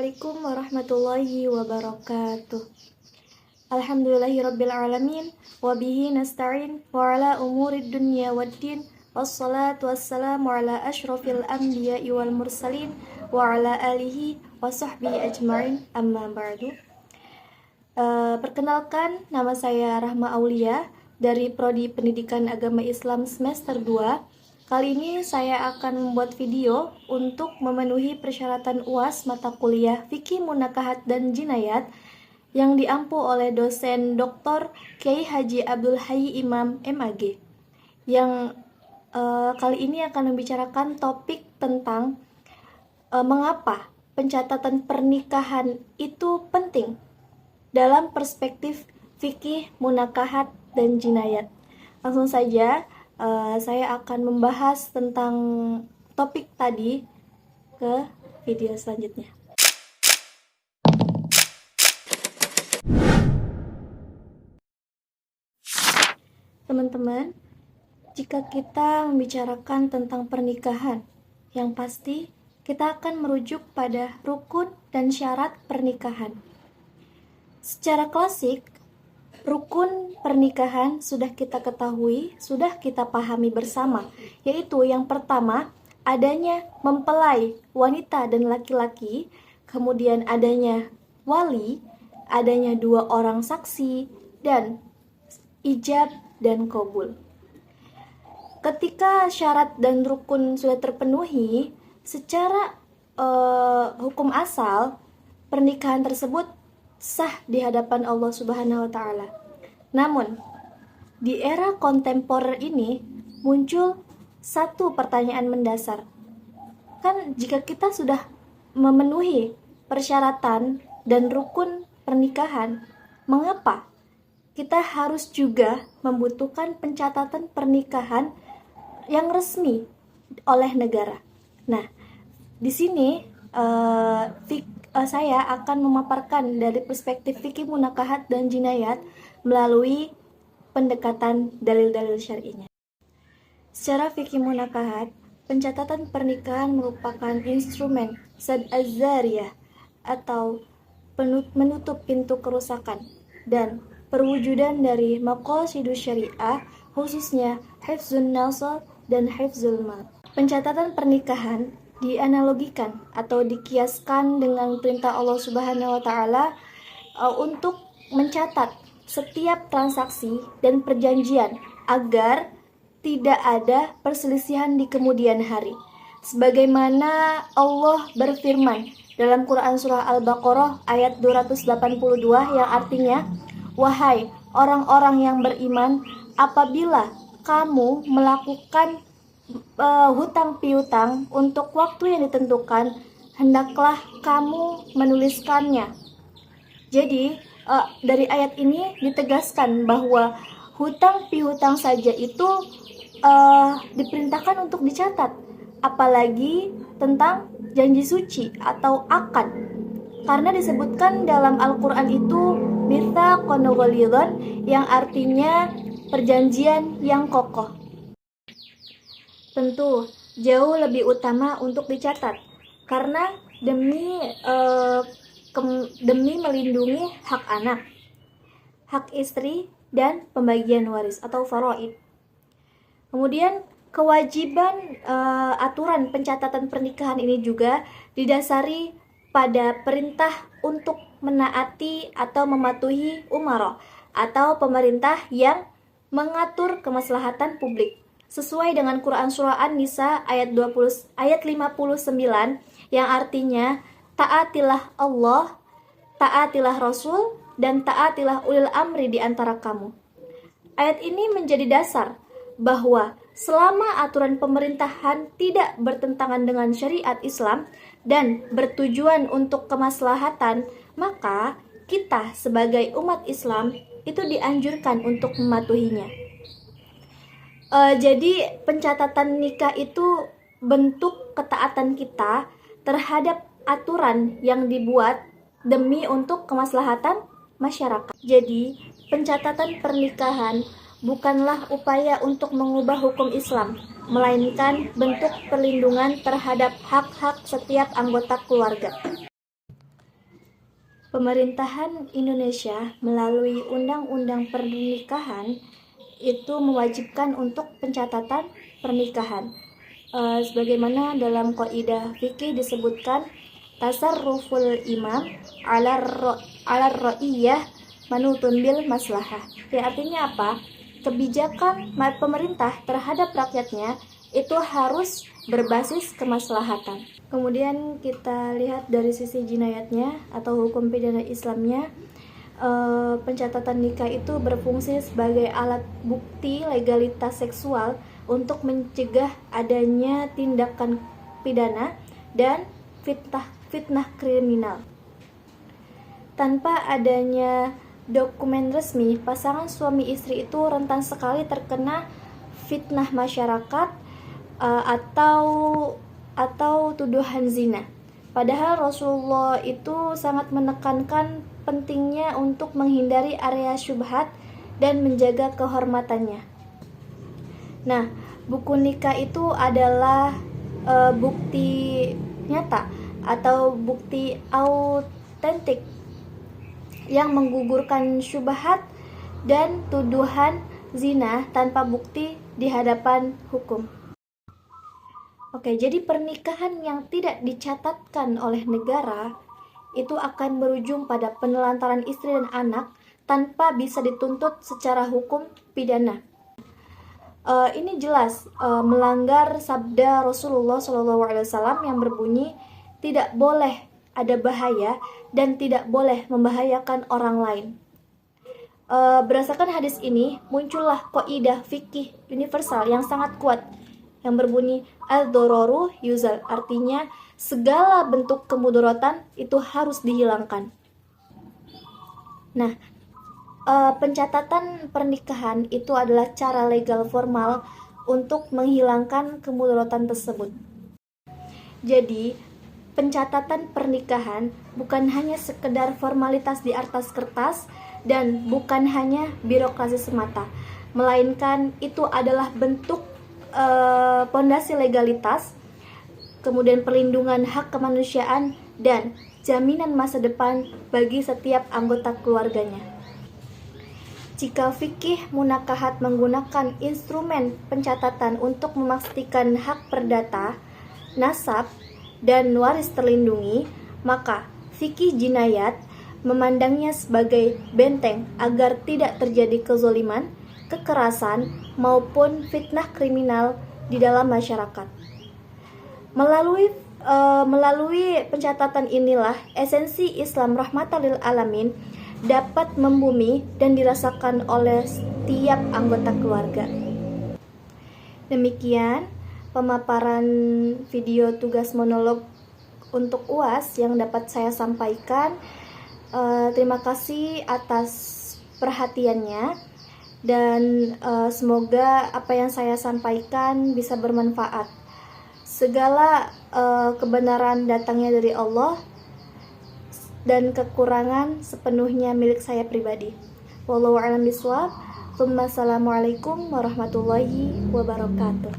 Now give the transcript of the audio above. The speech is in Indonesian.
Assalamualaikum warahmatullahi wabarakatuh. Alhamdulillahirabbil alamin wa bihi nasta'in wa ala umurid dunya waddin wassalatu wassalamu ala asyrafil anbiya'i wal mursalin wa ala alihi wa sahbihi ajma'in amma ba'du. Perkenalkan, nama saya Rahma Aulia dari Prodi Pendidikan Agama Islam semester 2. Kali ini saya akan membuat video untuk memenuhi persyaratan UAS mata kuliah Fikih Munakahat dan Jinayat yang diampu oleh dosen Dr. Kiai Haji Abdul Hayy Imam MAG, yang kali ini akan membicarakan topik tentang mengapa pencatatan pernikahan itu penting dalam perspektif fikih munakahat dan jinayat. Langsung saja saya akan membahas tentang topik tadi ke video selanjutnya. Teman-teman, jika kita membicarakan tentang pernikahan, yang pasti kita akan merujuk pada rukun dan syarat pernikahan. Secara klasik, rukun pernikahan sudah kita ketahui, sudah kita pahami bersama, yaitu yang pertama, adanya mempelai wanita dan laki-laki, kemudian adanya wali, adanya 2 orang saksi, dan ijab dan qabul. Ketika syarat dan rukun sudah terpenuhi, secara hukum asal, pernikahan tersebut sah di hadapan Allah Subhanahu wa Ta'ala. Namun, di era kontemporer ini muncul satu pertanyaan mendasar. Kan jika kita sudah memenuhi persyaratan dan rukun pernikahan, mengapa kita harus juga membutuhkan pencatatan pernikahan yang resmi oleh negara? Nah, di sini saya akan memaparkan dari perspektif fikih munakahat dan jinayat melalui pendekatan dalil-dalil syar'inya. Secara fikih munakahat, pencatatan pernikahan merupakan instrumen sad az-zariyah atau menutup pintu kerusakan dan perwujudan dari maqasidus syariah, khususnya hifzun nasl dan hifzul mal. Pencatatan pernikahan dianalogikan atau dikiaskan dengan perintah Allah Subhanahu wa Ta'ala untuk mencatat setiap transaksi dan perjanjian agar tidak ada perselisihan di kemudian hari. Sebagaimana Allah berfirman dalam Quran surah Al-Baqarah ayat 282 yang artinya, "Wahai orang-orang yang beriman, apabila kamu melakukan hutang piutang untuk waktu yang ditentukan, hendaklah kamu menuliskannya." Jadi dari ayat ini ditegaskan bahwa hutang piutang saja itu diperintahkan untuk dicatat, apalagi tentang janji suci atau akad, karena disebutkan dalam Al-Quran itu mitsaqan ghalidhan, yang artinya perjanjian yang kokoh. Tentu jauh lebih utama untuk dicatat karena demi melindungi hak anak, hak istri, dan pembagian waris atau faraid. Kemudian kewajiban aturan pencatatan pernikahan ini juga didasari pada perintah untuk menaati atau mematuhi umara atau pemerintah yang mengatur kemaslahatan publik, sesuai dengan Quran surah An-Nisa ayat 59 yang artinya, taatilah Allah, taatilah Rasul, dan taatilah ulil amri di antara kamu. Ayat ini menjadi dasar bahwa selama aturan pemerintahan tidak bertentangan dengan syariat Islam dan bertujuan untuk kemaslahatan, maka kita sebagai umat Islam itu dianjurkan untuk mematuhinya. Jadi pencatatan nikah itu bentuk ketaatan kita terhadap aturan yang dibuat demi untuk kemaslahatan masyarakat. Jadi pencatatan pernikahan bukanlah upaya untuk mengubah hukum Islam, melainkan bentuk perlindungan terhadap hak-hak setiap anggota keluarga. Pemerintahan Indonesia melalui Undang-Undang Pernikahan itu mewajibkan untuk pencatatan pernikahan. Sebagaimana dalam kaidah fikih disebutkan tasarruful imam ala ra'iyah manutun bil maslahah. Artinya apa? Kebijakan pemerintah terhadap rakyatnya itu harus berbasis kemaslahatan. Kemudian kita lihat dari sisi jinayatnya atau hukum pidana Islamnya. Pencatatan nikah itu berfungsi sebagai alat bukti legalitas seksual untuk mencegah adanya tindakan pidana dan fitnah kriminal. Tanpa adanya dokumen resmi, pasangan suami istri itu rentan sekali terkena fitnah masyarakat atau tuduhan zina. Padahal Rasulullah itu sangat menekankan pentingnya untuk menghindari area syubhat dan menjaga kehormatannya. Nah, buku nikah itu adalah bukti nyata atau bukti autentik yang menggugurkan syubhat dan tuduhan zina tanpa bukti di hadapan hukum. Oke, jadi pernikahan yang tidak dicatatkan oleh negara itu akan berujung pada penelantaran istri dan anak tanpa bisa dituntut secara hukum pidana. Ini jelas melanggar sabda Rasulullah SAW yang berbunyi tidak boleh ada bahaya dan tidak boleh membahayakan orang lain. Berdasarkan hadis ini muncullah kaidah fikih universal yang sangat kuat yang berbunyi ad-dororu yuzal, artinya segala bentuk kemudaratan itu harus dihilangkan. Nah, pencatatan pernikahan itu adalah cara legal formal untuk menghilangkan kemudaratan tersebut. Jadi, pencatatan pernikahan bukan hanya sekedar formalitas di atas kertas dan bukan hanya birokrasi semata, melainkan itu adalah bentuk pondasi legalitas, kemudian perlindungan hak kemanusiaan dan jaminan masa depan bagi setiap anggota keluarganya. Jika fikih munakahat menggunakan instrumen pencatatan untuk memastikan hak perdata, nasab, dan waris terlindungi, maka fikih jinayat memandangnya sebagai benteng agar tidak terjadi kezoliman, kekerasan, maupun fitnah kriminal di dalam masyarakat. Melalui pencatatan inilah esensi Islam rahmatan lil alamin dapat membumi dan dirasakan oleh setiap anggota keluarga. Demikian pemaparan video tugas monolog untuk UAS yang dapat saya sampaikan. Terima kasih atas perhatiannya dan semoga apa yang saya sampaikan bisa bermanfaat. Segala kebenaran datangnya dari Allah dan kekurangan sepenuhnya milik saya pribadi. Wallahu a'lam bishawab. Assalamualaikum warahmatullahi wabarakatuh.